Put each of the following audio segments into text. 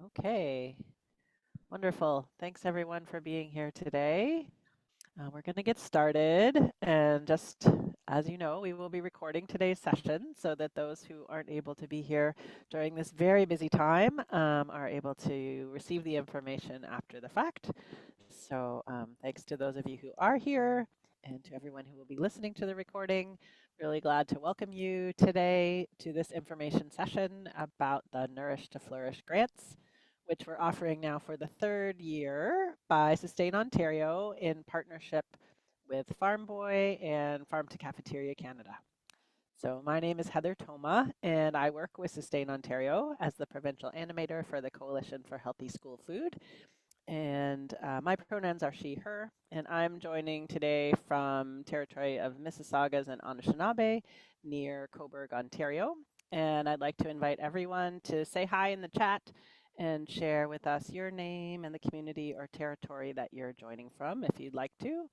Okay, wonderful. Thanks everyone for being here today. We're going to get started, and just as you know, we will be recording today's session so that those who aren't able to be here during this very busy time are able to receive the information after the fact. So thanks to those of you who are here and to everyone who will be listening to the recording. Really glad to welcome you today to this information session about the Nourish to Flourish grants, which we're offering now for the third year by Sustain Ontario in partnership with Farm Boy and Farm to Cafeteria Canada. So my name is Heather Toma, and I work with Sustain Ontario as the provincial animator for the Coalition for Healthy School Food. And my pronouns are she, her, and I'm joining today from territory of Mississaugas and Anishinaabe near Cobourg, Ontario. And I'd like to invite everyone to say hi in the chat and share with us your name and the community or territory that you're joining from if you'd like to.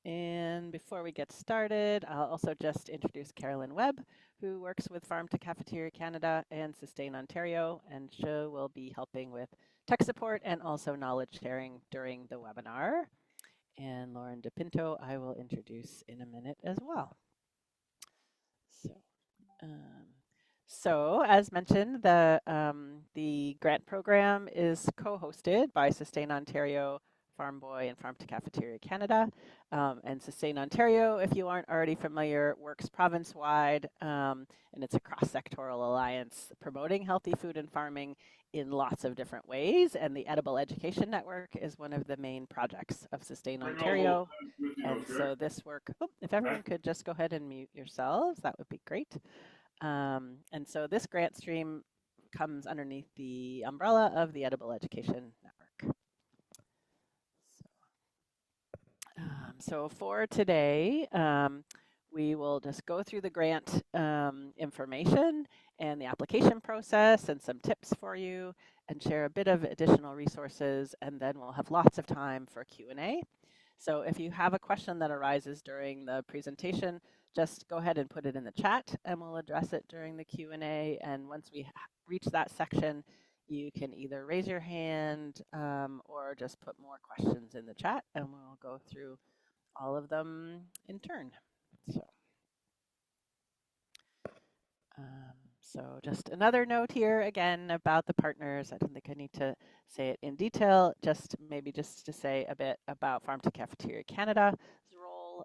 And before we get started, I'll also just introduce Carolyn Webb, who works with Farm to Cafeteria Canada and Sustain Ontario, and she will be helping with tech support and also knowledge sharing during the webinar. And Lauren DePinto, I will introduce in a minute as well. So as mentioned, the grant program is co-hosted by Sustain Ontario, Farm Boy, and Farm to Cafeteria Canada. And Sustain Ontario, if you aren't already familiar, works province-wide, and it's a cross-sectoral alliance promoting healthy food and farming in lots of different ways. And the Edible Education Network is one of the main projects of Sustain Ontario. And so this work, if everyone could just go ahead and mute yourselves, that would be great. And so this grant stream comes underneath the umbrella of the Edible Education Network. So for today, we will just go through the grant information and the application process and some tips for you and share a bit of additional resources, and then we'll have lots of time for Q&A. So if you have a question that arises during the presentation, just go ahead and put it in the chat and we'll address it during the Q&A. And once we reach that section, you can either raise your hand or just put more questions in the chat and we'll go through all of them in turn. So just another note here again about the partners. I don't think I need to say it in detail, just maybe just to say a bit about Farm to Cafeteria Canada's role,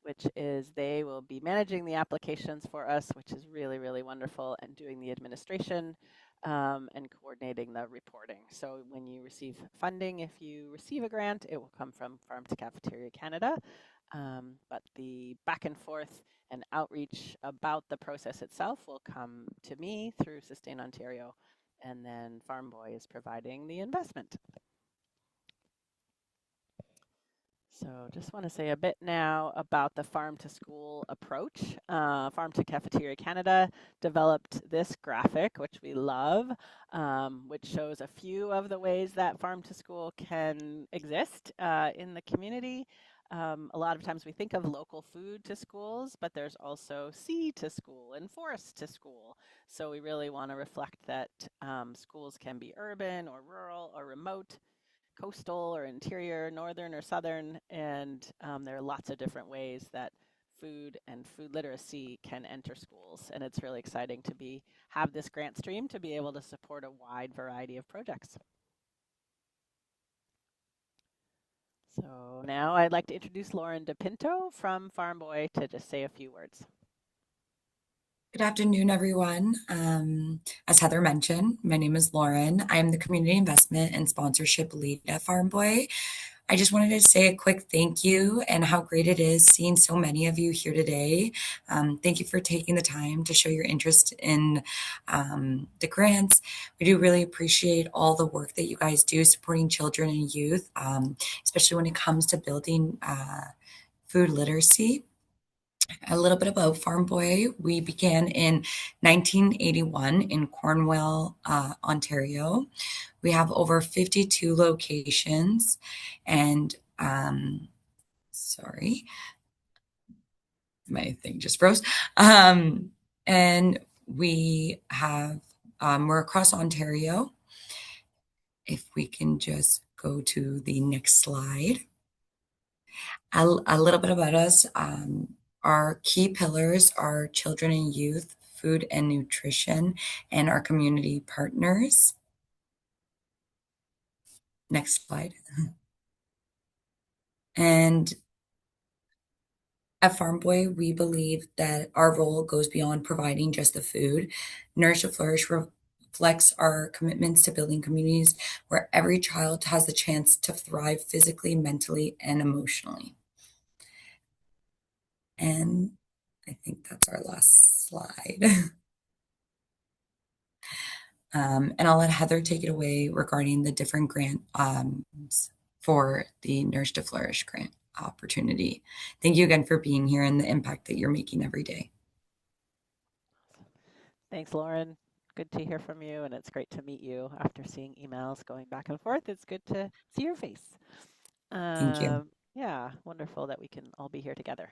which is they will be managing the applications for us, which is really, really wonderful, and doing the administration and coordinating the reporting. So when you receive funding, if you receive a grant, it will come from Farm to Cafeteria Canada. But the back and forth and outreach about the process itself will come to me through Sustain Ontario, and then Farm Boy is providing the investment. So just want to say a bit now about the farm to school approach. Farm to Cafeteria Canada developed this graphic, which we love, which shows a few of the ways that farm to school can exist in the community. A lot of times we think of local food to schools, but there's also sea to school and forest to school. So we really want to reflect that schools can be urban or rural or remote, coastal or interior, northern or southern, and there are lots of different ways that food and food literacy can enter schools. And it's really exciting to have this grant stream to be able to support a wide variety of projects. So now I'd like to introduce Lauren DePinto from Farm Boy to just say a few words. Good afternoon, everyone. As Heather mentioned, my name is Lauren. I am the Community Investment and Sponsorship Lead at Farm Boy. I just wanted to say a quick thank you and how great it is seeing so many of you here today. Thank you for taking the time to show your interest in the grants. We do really appreciate all the work that you guys do supporting children and youth, especially when it comes to building food literacy. A little bit about Farm Boy. We began in 1981 in Cornwall, Ontario. We have over 52 locations and sorry, my thing just froze. And we have We're across Ontario. If we can just go to the next slide. A little bit about us. Our key pillars are children and youth, food and nutrition, and our community partners. Next slide. And at Farm Boy, we believe that our role goes beyond providing just the food. Nourish to Flourish reflects our commitments to building communities where every child has the chance to thrive physically, mentally, and emotionally. And I think that's our last slide. And I'll let Heather take it away regarding the different grant for the Nourish to Flourish grant opportunity. Thank you again for being here and the impact that you're making every day. Thanks, Lauren. Good to hear from you, and it's great to meet you after seeing emails going back and forth. It's good to see your face. Thank you. Yeah, wonderful that we can all be here together.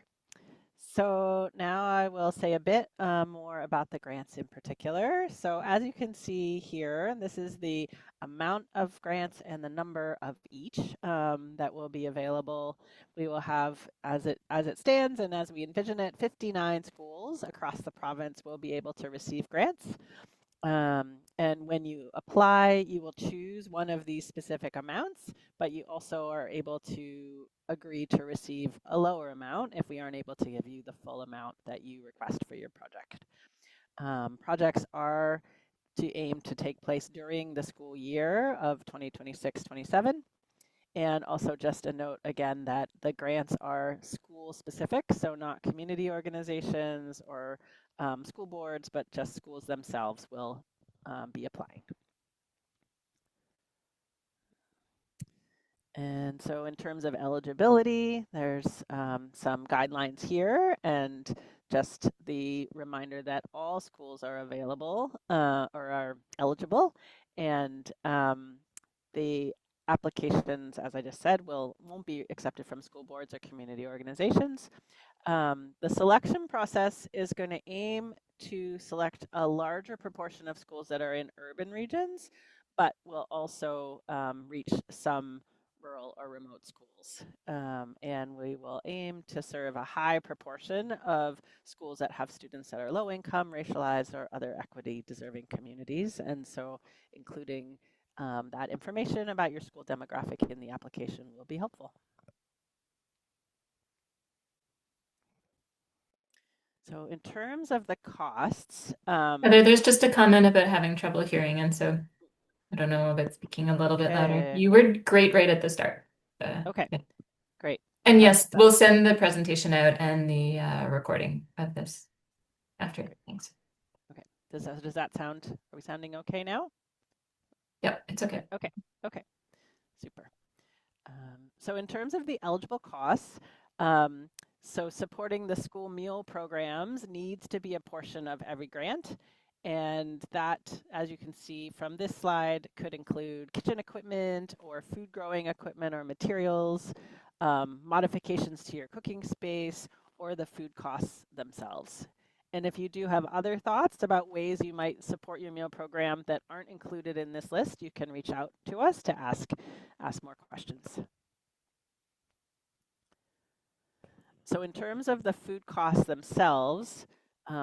So now I will say a bit more about the grants in particular. So as you can see here, and this is the amount of grants and the number of each that will be available. We will have, as it stands and as we envision it, 59 schools across the province will be able to receive grants. And when you apply, you will choose one of these specific amounts, but you also are able to agree to receive a lower amount if we aren't able to give you the full amount that you request for your project. Projects are to aim to take place during the school year of 2026-27. And also just a note again that the grants are school specific, so not community organizations or school boards, but just schools themselves will be applying. And so in terms of eligibility, there's some guidelines here, and just the reminder that all schools are available or are eligible, and the applications, as I just said, won't be accepted from school boards or community organizations. The selection process is going to aim to select a larger proportion of schools that are in urban regions, but will also reach some rural or remote schools. And we will aim to serve a high proportion of schools that have students that are low income, racialized, or other equity deserving communities. And so including that information about your school demographic in the application will be helpful. So in terms of the costs, There's just a comment about having trouble hearing, and so I don't know about speaking a little bit louder. okay, You were great right at the start. okay, Yeah. great. And I'll yes, note that. we'll send the presentation out and the recording of this after. Great. Thanks. Okay. Does that sound? Are we sounding okay now? Yep, it's okay. Okay. Okay. Super. So in terms of the eligible costs, so supporting the school meal programs needs to be a portion of every grant. And that, as you can see from this slide, could include kitchen equipment or food growing equipment or materials, modifications to your cooking space, or the food costs themselves. And if you do have other thoughts about ways you might support your meal program that aren't included in this list, you can reach out to us to ask more questions. So in terms of the food costs themselves,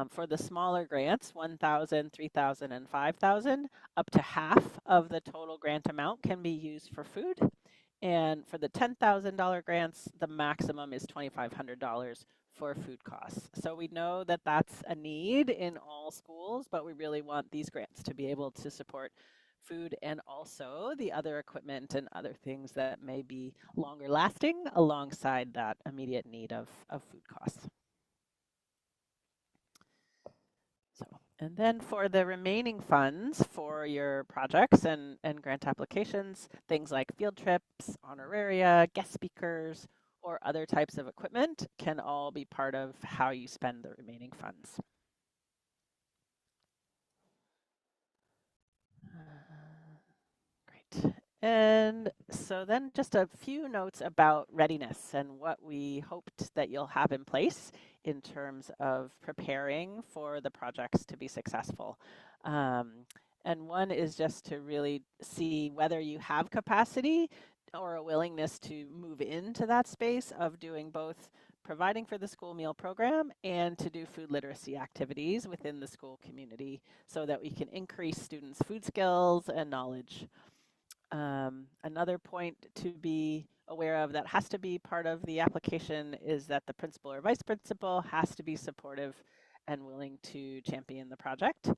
for the smaller grants, 1,000, 3,000, and 5,000, up to half of the total grant amount can be used for food. And for the $10,000 grants, the maximum is $2,500 for food costs. So we know that that's a need in all schools, but we really want these grants to be able to support food and also the other equipment and other things that may be longer lasting alongside that immediate need of food costs. So, and then for the remaining funds for your projects and grant applications, things like field trips, honoraria, guest speakers, or other types of equipment can all be part of how you spend the remaining funds. Great. And so then just a few notes about readiness and what we hoped that you'll have in place in terms of preparing for the projects to be successful. And one is just to really see whether you have capacity or a willingness to move into that space of doing both providing for the school meal program and to do food literacy activities within the school community so that we can increase students' food skills and knowledge. Another point to be aware of that has to be part of the application is that the principal or vice principal has to be supportive and willing to champion the project.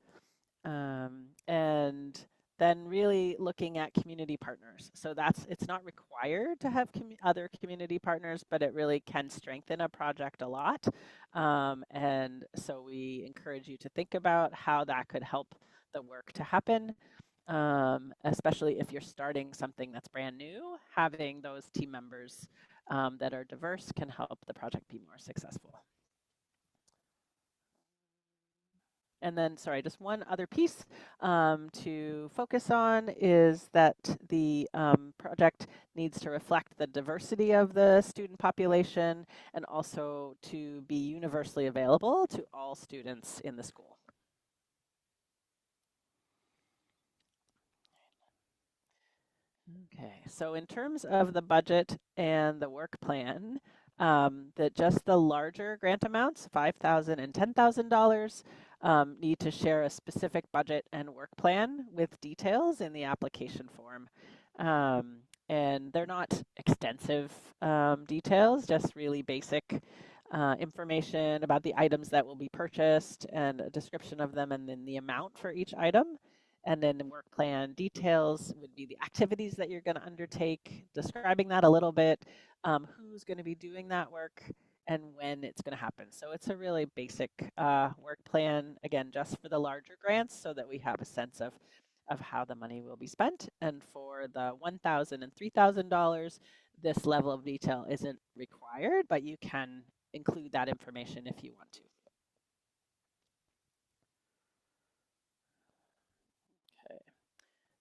And then really looking at community partners. So it's not required to have other community partners, but it really can strengthen a project a lot. And so we encourage you to think about how that could help the work to happen, especially if you're starting something that's brand new. Having those team members that are diverse can help the project be more successful. And then, sorry, just one other piece to focus on is that the project needs to reflect the diversity of the student population and also to be universally available to all students in the school. Okay, so in terms of the budget and the work plan, that just the larger grant amounts, $5,000 and $10,000, need to share a specific budget and work plan with details in the application form. And they're not extensive details, just really basic information about the items that will be purchased and a description of them and then the amount for each item. And then the work plan details would be the activities that you're going to undertake, describing that a little bit, who's going to be doing that work, and when it's going to happen. So it's a really basic work plan, again, just for the larger grants so that we have a sense of how the money will be spent. And for the $1,000 and $3,000, this level of detail isn't required, but you can include that information if you want to. Okay.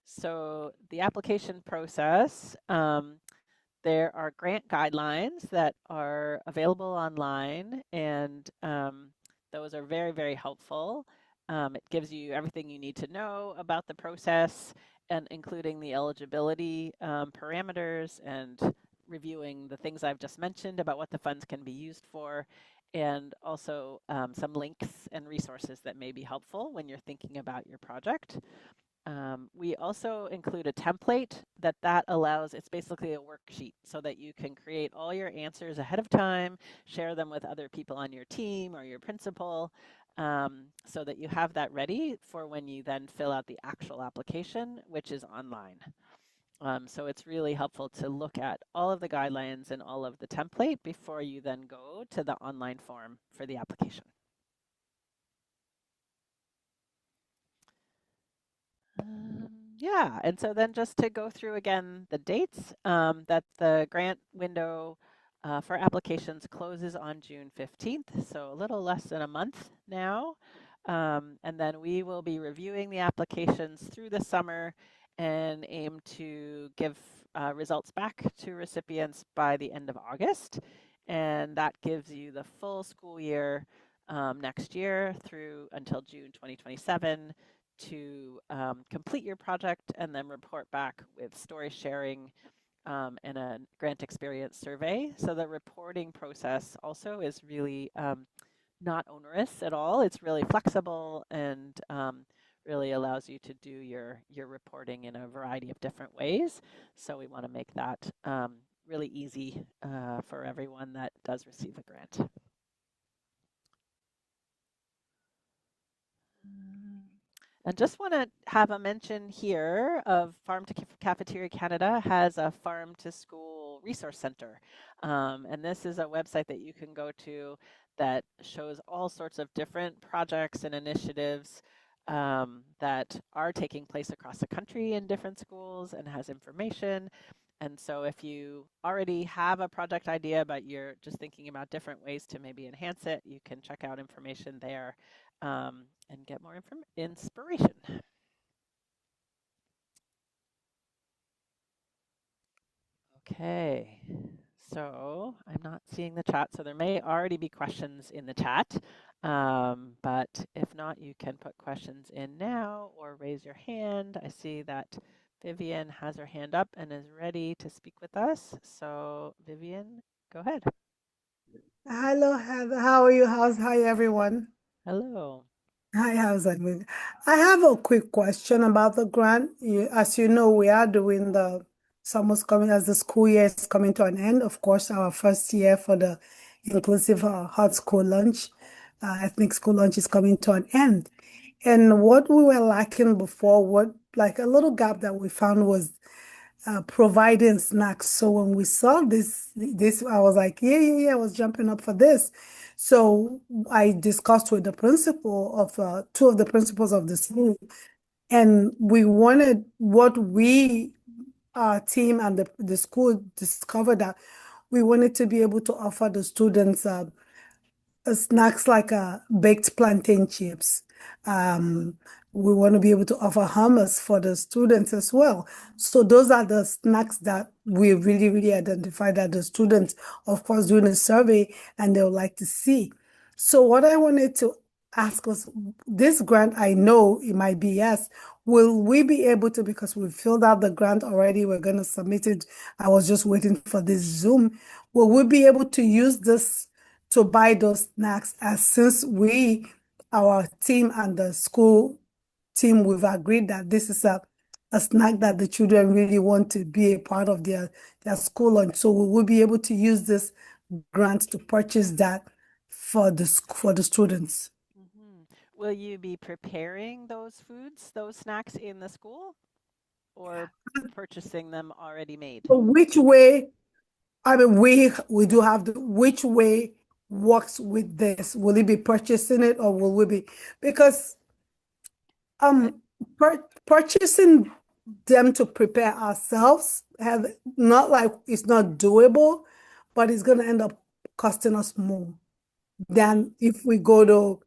So the application process, there are grant guidelines that are available online, and those are very, very helpful. It gives you everything you need to know about the process, and including the eligibility parameters and reviewing the things I've just mentioned about what the funds can be used for, and also some links and resources that may be helpful when you're thinking about your project. We also include a template that allows, it's basically a worksheet so that you can create all your answers ahead of time, share them with other people on your team or your principal, so that you have that ready for when you then fill out the actual application, which is online. So it's really helpful to look at all of the guidelines and all of the template before you then go to the online form for the application. Yeah, and so then just to go through again the dates, that the grant window for applications closes on June 15th, so a little less than a month now. And then we will be reviewing the applications through the summer and aim to give results back to recipients by the end of August. And that gives you the full school year next year through until June 2027 to complete your project and then report back with story sharing and a grant experience survey. So the reporting process also is really not onerous at all. It's really flexible and really allows you to do your reporting in a variety of different ways. So we want to make that really easy for everyone that does receive a grant. And just want to have a mention here of Farm to Cafeteria Canada has a farm to school resource center. And this is a website that you can go to that shows all sorts of different projects and initiatives that are taking place across the country in different schools and has information. And so if you already have a project idea, but you're just thinking about different ways to maybe enhance it, you can check out information there and get more inspiration. Okay, so I'm not seeing the chat, so there may already be questions in the chat. But if not, you can put questions in now or raise your hand. I see that Vivian has her hand up and is ready to speak with us. So Vivian, go ahead. Hello, Heather. How are you? Hi, everyone. Hello. Hi, how's that going? I have a quick question about the grant. As you know, we are doing summer's coming as the school year is coming to an end. Of course, our first year for the inclusive hot school lunch, ethnic school lunch is coming to an end. And what we were lacking before, what like a little gap that we found was providing snacks. So when we saw this, I was like, yeah, I was jumping up for this. So I discussed with the principal of two of the principals of the school, and we wanted what we, our team and the school discovered that we wanted to be able to offer the students snacks like baked plantain chips. Um, we want to be able to offer hummus for the students as well. So those are the snacks that we really identified that the students, of course, doing a survey and they would like to see. So what I wanted to ask was, this grant, I know it might be yes. Will we be able to, because we filled out the grant already, we're going to submit it. I was just waiting for this Zoom. Will we be able to use this to buy those snacks, as since our team and the school team, we've agreed that this is a snack that the children really want to be a part of their school lunch. So we will be able to use this grant to purchase that for for the students. Will you be preparing those foods, those snacks in the school or purchasing them already made? So which way, I mean, we do have which way works with this? Will it be purchasing it or will we be, because Uh, purchasing them to prepare ourselves have not like it's not doable, but it's going to end up costing us more mm, than if we go to.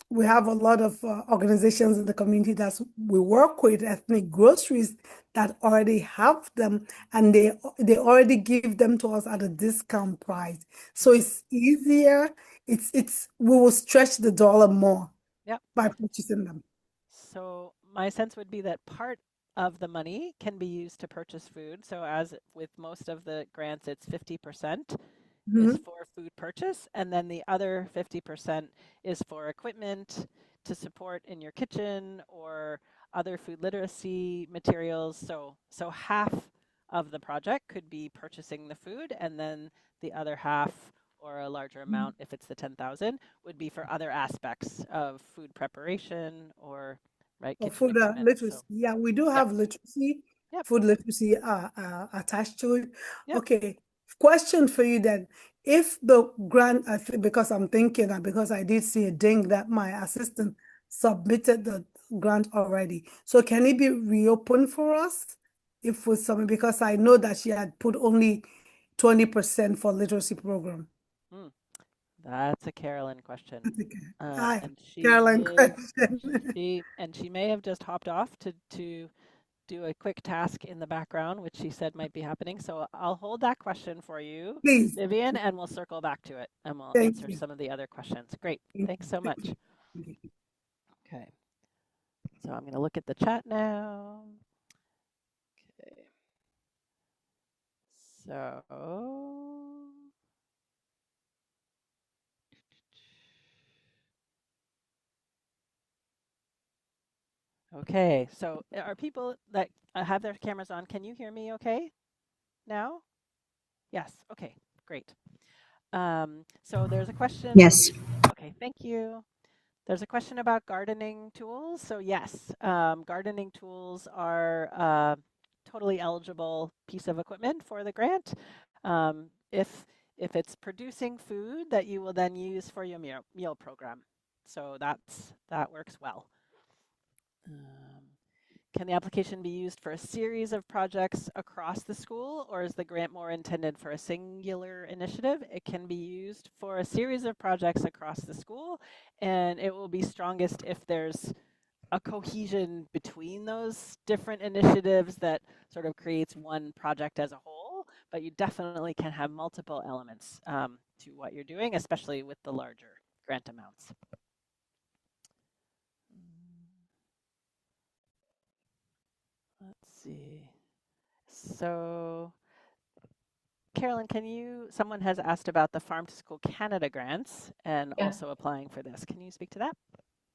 We have a lot of organizations in the community that we work with, ethnic groceries, that already have them, and they already give them to us at a discount price. So mhm. it's easier. It's we will stretch the dollar more Yep. by purchasing them. So my sense would be that part of the money can be used to purchase food. So as with most of the grants, it's 50% is Mhm. for food purchase, and then the other 50% is for equipment to support in your kitchen or other food literacy materials. So half of the project could be purchasing the food, and then the other half or a larger amount, if it's the 10,000, would be for other aspects of food preparation or right Or kitchen food equipment. literacy. So Yeah, we do yep, have literacy, yep, food literacy attached to it. yep. Okay, question for you then. If the grant, because I'm thinking that because I did see a ding that my assistant submitted the grant already. So can it be reopened for us if we submit? Because I know that she had put only 20% for literacy program. Mm, that's a Carolyn question. Okay. Hi, And Caroline, question. she may have just hopped off to do a quick task in the background, which she said might be happening. So I'll hold that question for you, Please, Vivian, and we'll circle back to it and we'll thank answer you. some of the other questions. Great. Thank Thanks you. so Thank much. you. Thank you. Okay. So I'm going to look at the chat now. Okay. So, okay. So are people that have their cameras on, can you hear me okay now? Yes. Okay. Great. So there's a question. Yes. Okay. Thank you. There's a question about gardening tools. So yes, gardening tools are a totally eligible piece of equipment for the grant. If it's producing food that you will then use for your meal program. So that works well. Um, can the application be used for a series of projects across the school, or is the grant more intended for a singular initiative? It can be used for a series of projects across the school, and it will be strongest if there's a cohesion between those different initiatives that sort of creates one project as a whole, but you definitely can have multiple elements to what you're doing, especially with the larger grant amounts. Let's see. So Carolyn, someone has asked about the Farm to School Canada grants and Yeah. also applying for this. Can you speak to that?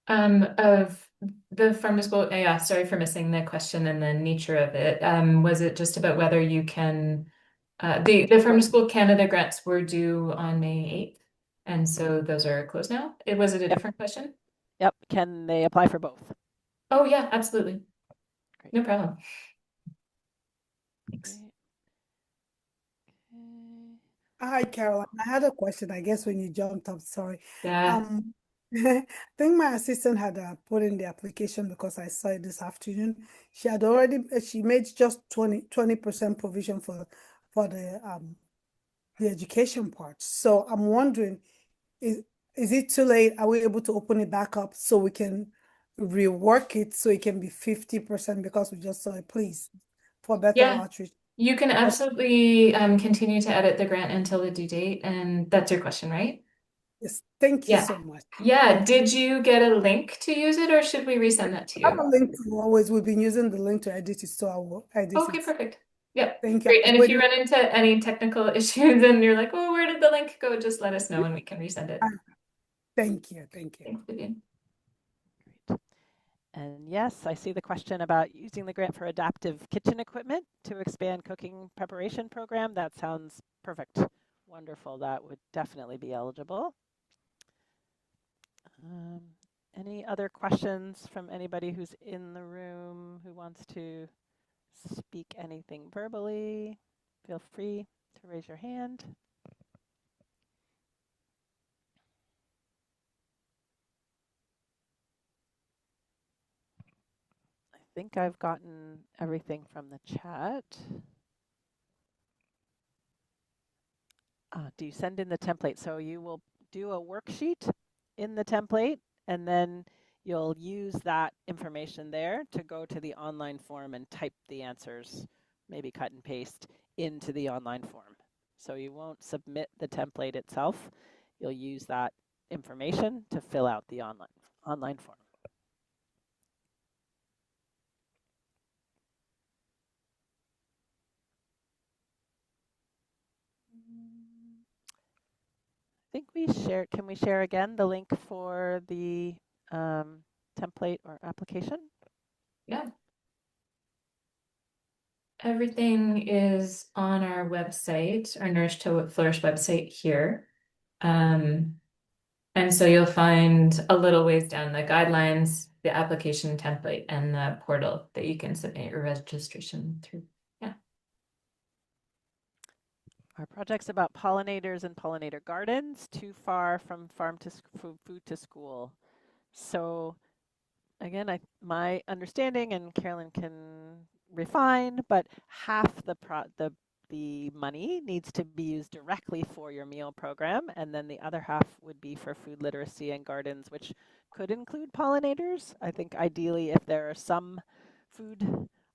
Of the farm to school, yeah, sorry for missing the question and the nature of it. Was it just about whether you can, the Farm to School Canada grants were due on May 8th, and so those are closed now? Was it a Yep. different question? Yep. Can they apply for both? Oh, yeah, absolutely. Great. No problem. Thanks. Great. Okay. Hi, Caroline. I had a question, I guess, when you jumped up, sorry. Yeah. I think my assistant had put in the application because I saw it this afternoon. She had already, she made just 20% provision for the education part. So I'm wondering, is is it too late? Are we able to open it back up so we can rework it so it can be 50% because we just saw it, please, for better Yeah, outreach? you can Okay. absolutely continue to edit the grant until the due date, and that's your question, right? Yes, thank you Yeah. so much. Yeah, Thank you. did you get a link to use it, or should we resend that to I have you? a link to always, we've been using the link to edit it, so I will edit Okay, it. perfect. Yep, Thank you. I great. was And if you waiting. run into any technical issues and you're like, oh, where did the link go? Just let us know and we can resend it. Thank you. Thank you. Thanks, Vivian. Great. And yes, I see the question about using the grant for adaptive kitchen equipment to expand cooking preparation program. That sounds perfect. Wonderful. That would definitely be eligible. Um, any other questions from anybody who's in the room who wants to speak anything verbally? Feel free to raise your hand. I think I've gotten everything from the chat. Do you send in the template? So you will do a worksheet in the template, and then you'll use that information there to go to the online form and type the answers, maybe cut and paste into the online form. So you won't submit the template itself. You'll use that information to fill out the online form. I think can we share again the link for the template or application? Yeah. Everything is on our website, our Nourish to Flourish website here. And so you'll find a little ways down the guidelines, the application template, and the portal that you can submit your registration through. Yeah. Our project's about pollinators and pollinator gardens, too far from farm to food to school. So again, my understanding, and Carolyn can refine, but half the money needs to be used directly for your meal program, and then the other half would be for food literacy and gardens, which could include pollinators. I think ideally, if there are some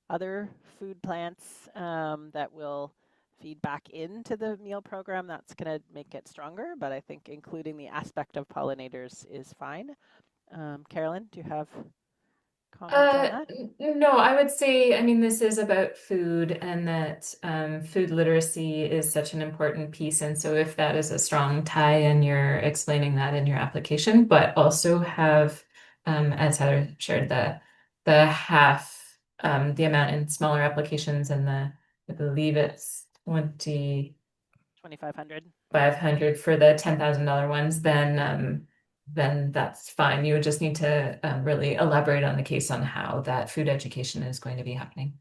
other food plants that will feed back into the meal program, that's going to make it stronger. But I think including the aspect of pollinators is fine. Carolyn, do you have comments on that? No, I would say, I mean, this is about food and that food literacy is such an important piece. And so if that is a strong tie and you're explaining that in your application, but also have, as Heather shared, the half the amount in smaller applications and I believe it's 2,500. 500 for the $10,000 ones, then that's fine. You would just need to really elaborate on the case on how that food education is going to be happening.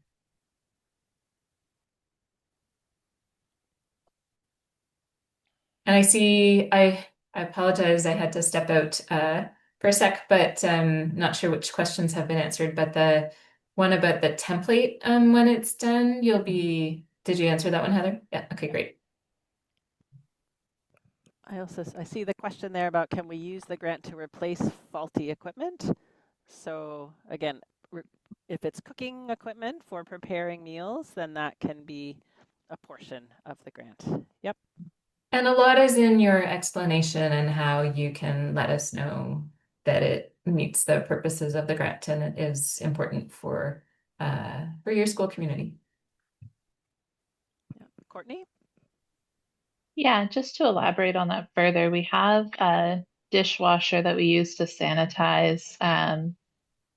And I apologize, I had to step out for a sec, but not sure which questions have been answered, but the one about the template when it's done, did you answer that one, Heather? Yeah, okay, great. I see the question there about can we use the grant to replace faulty equipment? So again, if it's cooking equipment for preparing meals, then that can be a portion of the grant. Yep. And a lot is in your explanation and how you can let us know that it meets the purposes of the grant and it is important for your school community. Yeah. Courtney? Yeah, just to elaborate on that further, we have a dishwasher that we use to sanitize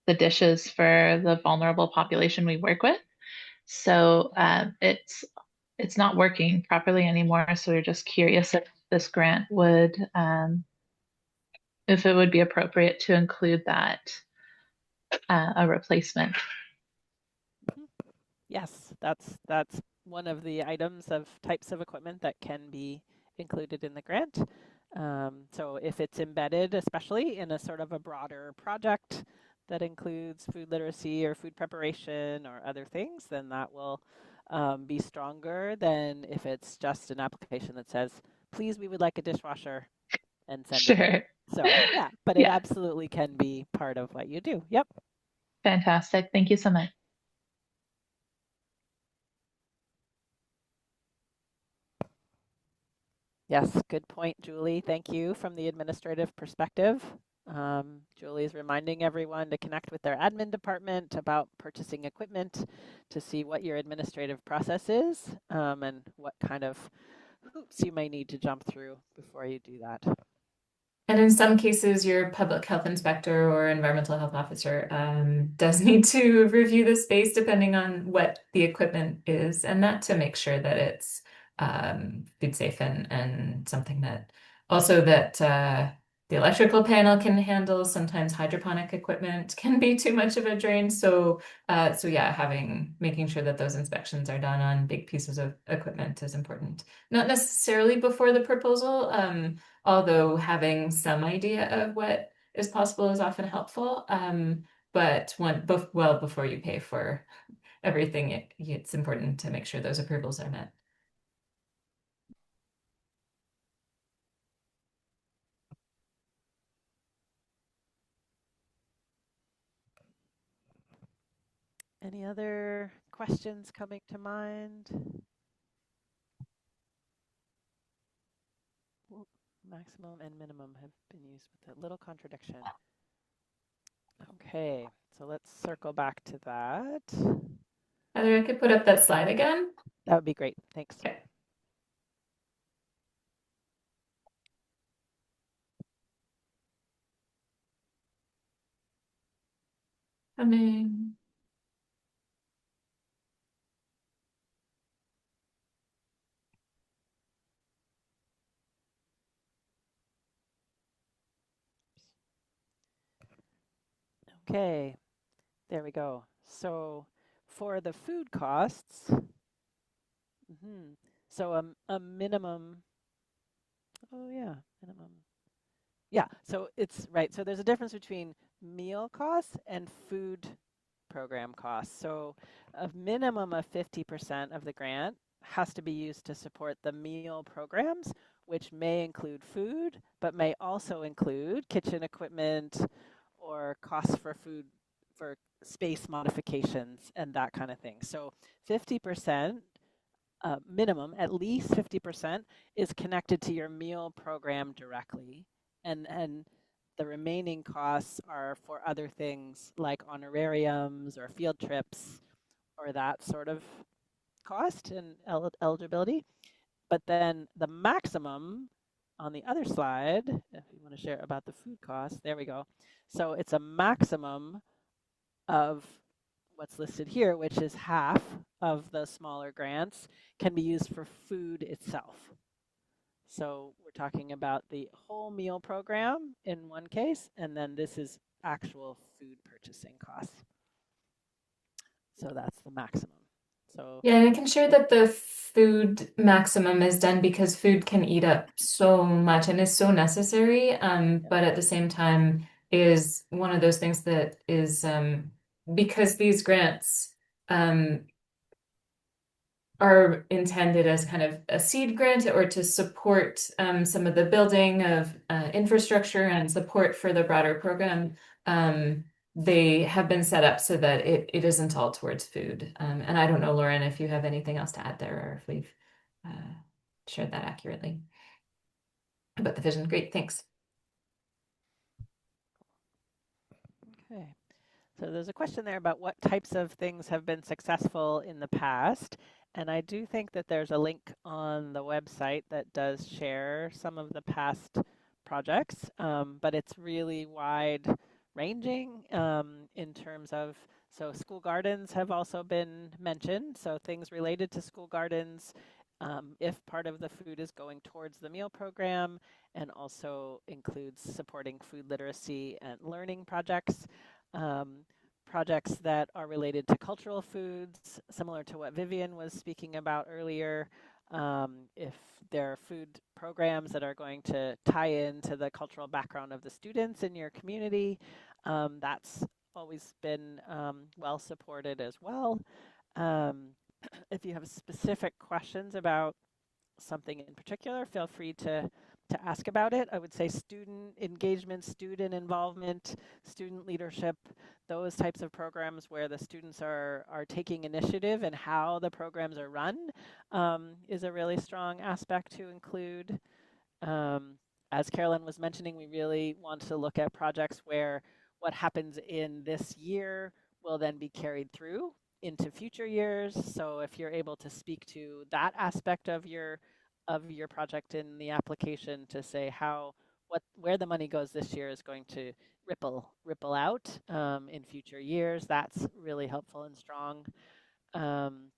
the dishes for the vulnerable population we work with. So it's not working properly anymore. So we're just curious if this grant would if it would be appropriate to include that a replacement. Mhm. Yes, that's one of the items of types of equipment that can be included in the grant. So if it's embedded, especially in a sort of a broader project that includes food literacy or food preparation or other things, then that will be stronger than if it's just an application that says, please, we would like a dishwasher and send it in. Sure. So yeah, but it Yeah, absolutely can be part of what you do. Yep. fantastic. Thank you so much. Yes, good point, Julie. Thank you from the administrative perspective. Julie is reminding everyone to connect with their admin department about purchasing equipment to see what your administrative process is and what kind of hoops you may need to jump through before you do that. And in some cases, your public health inspector or environmental health officer does need to review the space depending on what the equipment is, and that to make sure that it's food safe and something that also that the electrical panel can handle. Sometimes hydroponic equipment can be too much of a drain. So yeah, making sure that those inspections are done on big pieces of equipment is important. Not necessarily before the proposal. Although having some idea of what is possible is often helpful. But before you pay for everything, it's important to make sure those approvals are met. Any other questions coming to mind? Well, maximum and minimum have been used with a little contradiction. Okay, so let's circle back to that. Heather, I could put up that slide again. That would be great. Thanks. Okay. Coming. Okay, there we go. So for the food costs, so a minimum, oh yeah, minimum. Yeah, so it's right. So there's a difference between meal costs and food program costs. So a minimum of 50% of the grant has to be used to support the meal programs, which may include food, but may also include kitchen equipment or costs for food for space modifications and that kind of thing. So 50% minimum, at least 50% is connected to your meal program directly. And the remaining costs are for other things like honorariums or field trips or that sort of cost and eligibility. But then the maximum on the other slide, if you want to share about the food costs, there we go. So it's a maximum of what's listed here, which is half of the smaller grants, can be used for food itself. So we're talking about the whole meal program in one case, and then this is actual food purchasing costs. So that's the maximum. So Yeah, and I can share that the food maximum is done because food can eat up so much and is so necessary. But at the same time is one of those things that is because these grants are intended as kind of a seed grant or to support some of the building of infrastructure and support for the broader program. They have been set up so that it isn't all towards food. And I don't know, Lauren, if you have anything else to add there or if we've shared that accurately. about the vision. Great, thanks. Okay. So there's a question there about what types of things have been successful in the past. And I do think that there's a link on the website that does share some of the past projects, but it's really wide ranging in terms of, so school gardens have also been mentioned. So things related to school gardens, if part of the food is going towards the meal program, and also includes supporting food literacy and learning projects. Um, Projects that are related to cultural foods, similar to what Vivian was speaking about earlier. If there are food programs that are going to tie into the cultural background of the students in your community, that's always been well supported as well. Um, if you have specific questions about something in particular, feel free to ask about it. I would say student engagement, student involvement, student leadership, those types of programs where the students are taking initiative and how the programs are run is a really strong aspect to include. Um, as Carolyn was mentioning, we really want to look at projects where what happens in this year will then be carried through into future years. So if you're able to speak to that aspect of your project in the application to say how where the money goes this year is going to ripple out in future years, that's really helpful and strong. Um,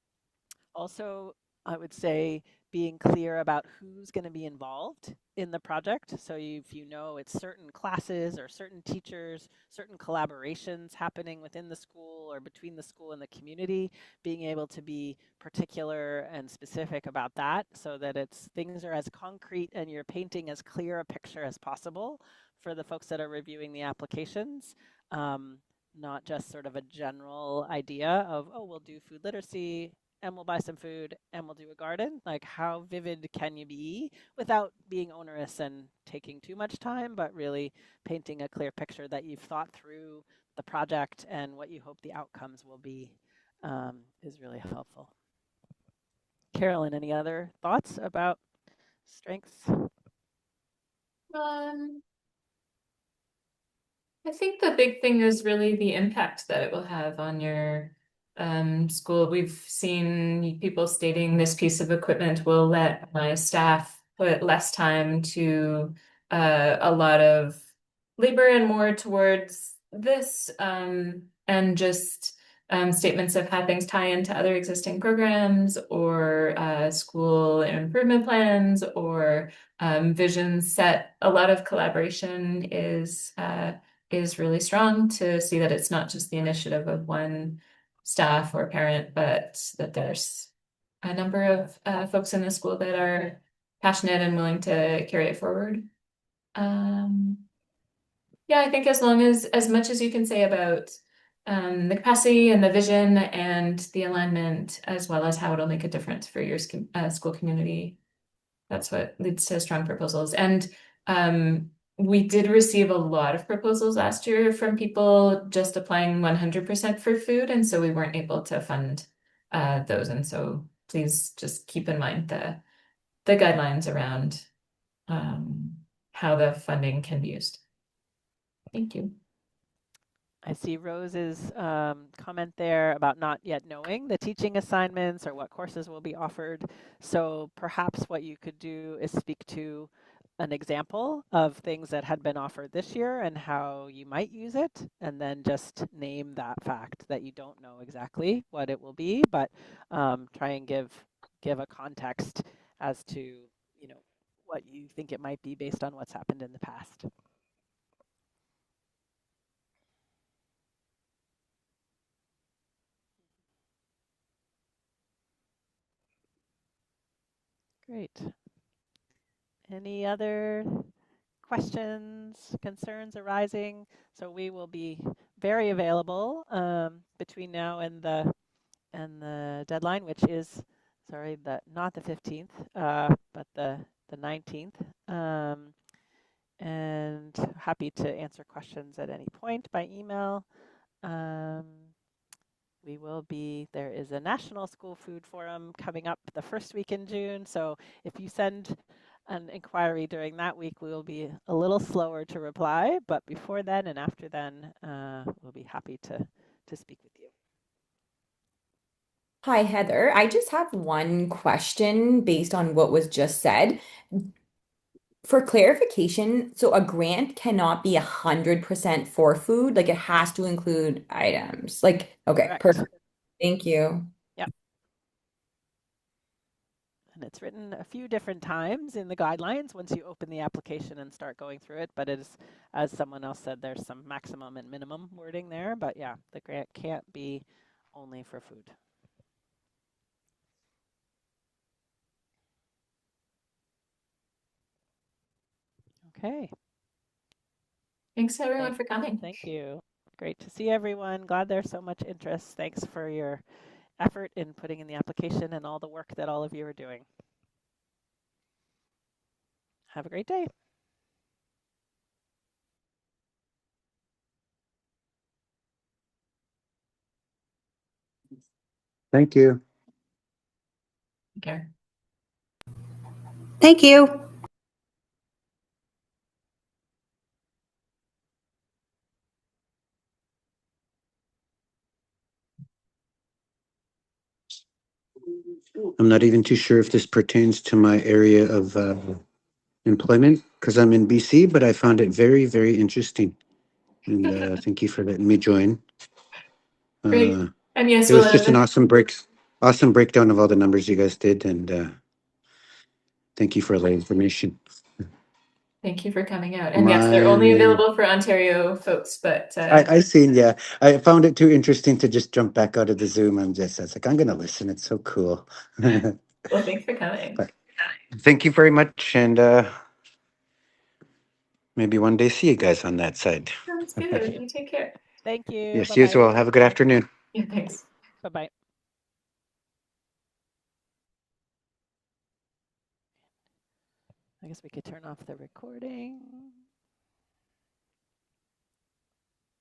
Also, I would say being clear about who's going to be involved in the project. So if you know it's certain classes or certain teachers, certain collaborations happening within the school or between the school and the community, being able to be particular and specific about that so that things are as concrete and you're painting as clear a picture as possible for the folks that are reviewing the applications. Not just sort of a general idea of, oh, we'll do food literacy and we'll buy some food and we'll do a garden. Like, how vivid can you be without being onerous and taking too much time, but really painting a clear picture that you've thought through the project and what you hope the outcomes will be is really helpful. Carolyn, any other thoughts about strengths? Um, I think the big thing is really the impact that it will have on your school. We've seen people stating this piece of equipment will let my staff put less time to a lot of labor and more towards this, and just statements of how things tie into other existing programs or school improvement plans or visions set. A lot of collaboration is really strong to see that it's not just the initiative of one staff or parent, but that there's a number of folks in the school that are passionate and willing to carry it forward. Yeah, I think as much as you can say about the capacity and the vision and the alignment, as well as how it'll make a difference for your school community, that's what leads to strong proposals. And we did receive a lot of proposals last year from people just applying 100% for food, and so we weren't able to fund those. And so please just keep in mind the guidelines around how the funding can be used. Thank you. I see Rose's comment there about not yet knowing the teaching assignments or what courses will be offered. So perhaps what you could do is speak to an example of things that had been offered this year and how you might use it, and then just name that fact that you don't know exactly what it will be, but try and give a context as to, you know, what you think it might be based on what's happened in the past. Great. Any other questions, concerns arising? So we will be very available between now and the deadline, which is, sorry, not the 15th, but the 19th. And happy to answer questions at any point by email. There is a National School Food Forum coming up the first week in June. So if you send an inquiry during that week, we will be a little slower to reply, but before then and after then, we'll be happy to speak with you. Hi, Heather. I just have one question based on what was just said. For clarification, so a grant cannot be 100% for food, like it has to include items. Like, okay, Correct. perfect. Thank you. Yep. And it's written a few different times in the guidelines once you open the application and start going through it. But it is, as someone else said, there's some maximum and minimum wording there. But yeah, the grant can't be only for food. Okay. Thanks everyone for coming. Thank you. Great to see everyone. Glad there's so much interest. Thanks for your effort in putting in the application and all the work that all of you are doing. Have a great day. Thank you. Okay. Thank you. I'm not even too sure if this pertains to my area of employment because I'm in BC, but I found it very, very interesting. And thank you for letting me join. Great. And yes, It we'll was just an awesome breakdown of all the numbers you guys did, and thank you for all the information. thank you for coming out. And yes, they're only available for Ontario folks, but I seen, yeah. I found it too interesting to just jump back out of the Zoom. I was like, I'm gonna listen. It's so cool. well, thanks for coming. But thank you very much, and maybe one day see you guys on that side. Sounds good. You take care. Thank you. Yes, you as Bye-bye. well. Have a good afternoon. Yeah, thanks. Bye-bye. I guess we could turn off the recording.